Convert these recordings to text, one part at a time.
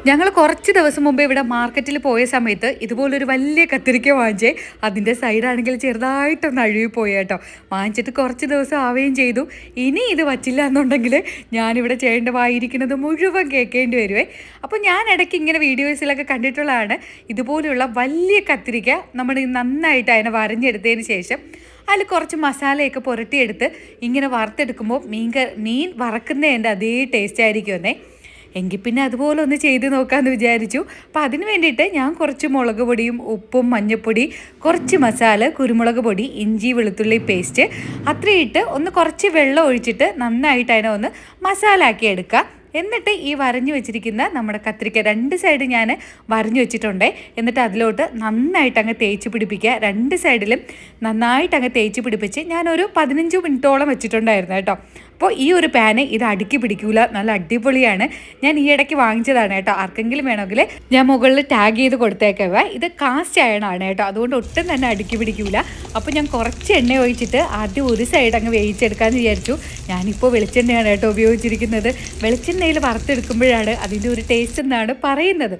ഞങ്ങൾ കുറച്ച് ദിവസം മുമ്പ് ഇവിടെ മാർക്കറ്റിൽ പോയ സമയത്ത് ഇതുപോലൊരു വലിയ കത്തിരിക്ക വാങ്ങിച്ചേ. അതിൻ്റെ സൈഡാണെങ്കിൽ ചെറുതായിട്ടൊന്ന് അഴുകി പോയി കേട്ടോ. വാങ്ങിച്ചിട്ട് കുറച്ച് ദിവസം ആവുകയും ചെയ്തു. ഇനി ഇത് വച്ചില്ല എന്നുണ്ടെങ്കിൽ ഞാനിവിടെ ചെയ്യേണ്ടതായിരിക്കുന്നത് മുഴുവൻ കേൾക്കേണ്ടി വരുവേ. അപ്പോൾ ഞാൻ ഇടയ്ക്ക് ഇങ്ങനെ വീഡിയോസിലൊക്കെ കണ്ടിട്ടുള്ളതാണ് ഇതുപോലെയുള്ള വലിയ കത്തിരിക്ക നമ്മൾ നന്നായിട്ട് അതിനെ വരഞ്ഞെടുത്തതിന് ശേഷം അതിൽ കുറച്ച് മസാലയൊക്കെ പുരട്ടിയെടുത്ത് ഇങ്ങനെ വറുത്തെടുക്കുമ്പോൾ മീൻ വറക്കുന്നതിൻ്റെ അതേ ടേസ്റ്റ് ആയിരിക്കുമെന്നേ. എങ്കിൽ പിന്നെ അതുപോലെ ഒന്ന് ചെയ്ത് നോക്കാമെന്ന് വിചാരിച്ചു. അപ്പോൾ അതിന് വേണ്ടിയിട്ട് ഞാൻ കുറച്ച് മുളക് പൊടിയും ഉപ്പും മഞ്ഞൾപ്പൊടി, കുറച്ച് മസാല, കുരുമുളക് പൊടി, ഇഞ്ചി വെളുത്തുള്ളി പേസ്റ്റ് അത്രയും ഇട്ട് ഒന്ന് കുറച്ച് വെള്ളം ഒഴിച്ചിട്ട് നന്നായിട്ട് അതിനെ ഒന്ന് മസാല ആക്കി എടുക്കുക. എന്നിട്ട് ഈ വരഞ്ഞു വെച്ചിരിക്കുന്ന നമ്മുടെ കത്തിരിക്ക രണ്ട് സൈഡ് ഞാൻ വരഞ്ഞു വെച്ചിട്ടുണ്ട്. എന്നിട്ട് അതിലോട്ട് നന്നായിട്ട് അങ്ങ് തേച്ച് പിടിപ്പിക്കുക. രണ്ട് സൈഡിലും നന്നായിട്ട് അങ്ങ് തേച്ച് പിടിപ്പിച്ച് ഞാനൊരു 15 മിനിറ്റോളം വെച്ചിട്ടുണ്ടായിരുന്നു കേട്ടോ. അപ്പോൾ ഈ ഒരു പാന് ഇത് അടുക്കി പിടിക്കൂല, നല്ല അടിപൊളിയാണ്. ഞാൻ ഈ ഇടയ്ക്ക് വാങ്ങിച്ചതാണ് കേട്ടോ. ആർക്കെങ്കിലും വേണമെങ്കിൽ ഞാൻ മുകളിൽ ടാഗ് ചെയ്ത് കൊടുത്തേക്കുക. ഇത് കാസ്റ്റ് അയണാണ് കേട്ടോ, അതുകൊണ്ട് ഒട്ടും തന്നെ അടുക്കി പിടിക്കൂല. അപ്പോൾ ഞാൻ കുറച്ച് എണ്ണ ഒഴിച്ചിട്ട് ആദ്യം ഒരു സൈഡ് അങ്ങ് വേവിച്ചെടുക്കാമെന്ന് വിചാരിച്ചു. ഞാനിപ്പോൾ വെളിച്ചെണ്ണയാണ് കേട്ടോ ഉപയോഗിച്ചിരിക്കുന്നത്. വെളിച്ചെണ്ണയിൽ വറുത്തെടുക്കുമ്പോഴാണ് അതിൻ്റെ ഒരു ടേസ്റ്റ് എന്നാണ് പറയുന്നത്.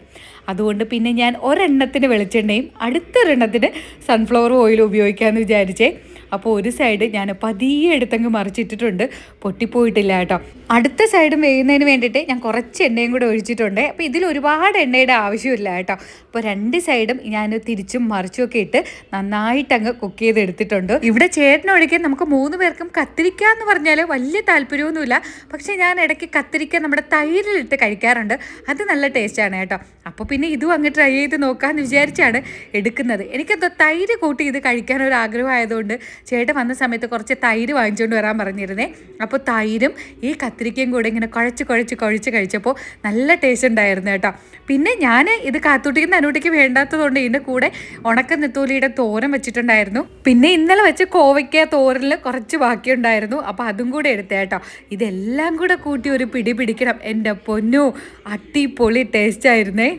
അതുകൊണ്ട് പിന്നെ ഞാൻ ഒരെണ്ണത്തിന് വെളിച്ചെണ്ണയും അടുത്തൊരെണ്ണത്തിന് സൺഫ്ലവർ ഓയിൽ ഉപയോഗിക്കാമെന്ന് വിചാരിച്ചേ. അപ്പോൾ ഒരു സൈഡ് ഞാൻ പതിയെ എടുത്തങ്ങ് മറിച്ചിട്ടിട്ടുണ്ട്, പൊട്ടിപ്പോയിട്ടില്ല കേട്ടോ. അടുത്ത സൈഡും വേകുന്നതിന് വേണ്ടിയിട്ട് ഞാൻ കുറച്ച് എണ്ണയും കൂടെ ഒഴിച്ചിട്ടുണ്ട്. അപ്പോൾ ഇതിൽ ഒരുപാട് എണ്ണയുടെ ആവശ്യമില്ല കേട്ടോ. അപ്പോൾ രണ്ട് സൈഡും ഞാൻ തിരിച്ചും മറിച്ചും ഒക്കെ ഇട്ട് നന്നായിട്ട് അങ്ങ് കുക്ക് ചെയ്തെടുത്തിട്ടുണ്ട്. ഇവിടെ ചേട്ടനൊഴിക്കാൻ നമുക്ക് 3 പേർക്കും കത്തിരിക്ക എന്ന് പറഞ്ഞാൽ വലിയ താല്പര്യമൊന്നുമില്ല. പക്ഷേ ഞാൻ ഇടയ്ക്ക് കത്തിരിക്ക നമ്മുടെ തൈരിലിട്ട് കഴിക്കാറുണ്ട്. അത് നല്ല ടേസ്റ്റാണ് കേട്ടോ. അപ്പോൾ പിന്നെ ഇതും അങ്ങ് ട്രൈ ചെയ്ത് നോക്കാമെന്ന് വിചാരിച്ചാണ് എടുക്കുന്നത്. എനിക്കെന്തോ തൈര് കൂട്ടി ഇത് കഴിക്കാനൊരു ആഗ്രഹമായതുകൊണ്ട് ചേട്ടൻ വന്ന സമയത്ത് കുറച്ച് തൈര് വാങ്ങിച്ചുകൊണ്ട് വരാൻ പറഞ്ഞിരുന്നേ. അപ്പോൾ തൈരും ഈ കത്തിരിക്കയും കൂടെ ഇങ്ങനെ കുഴച്ച് കഴിച്ചപ്പോൾ നല്ല ടേസ്റ്റ് ഉണ്ടായിരുന്നു കേട്ടോ. പിന്നെ ഞാൻ ഇത് കാത്തൂട്ടിക്ക് നനൂട്ടിക്ക് വേണ്ടാത്തതുകൊണ്ട് ഇതിൻ്റെ കൂടെ ഉണക്ക നെത്തോലിയുടെ തോരൻ വെച്ചിട്ടുണ്ടായിരുന്നു. പിന്നെ ഇന്നലെ വെച്ച് കോവയ്ക്ക തോരനിൽ കുറച്ച് ബാക്കിയുണ്ടായിരുന്നു. അപ്പോൾ അതും കൂടെ എടുത്തേ കേട്ടോ. ഇതെല്ലാം കൂടെ കൂട്ടി ഒരു പിടി പിടിക്കണം. എൻ്റെ പൊന്നു, അടിപൊളി ടേസ്റ്റ് ആയിരുന്നേ.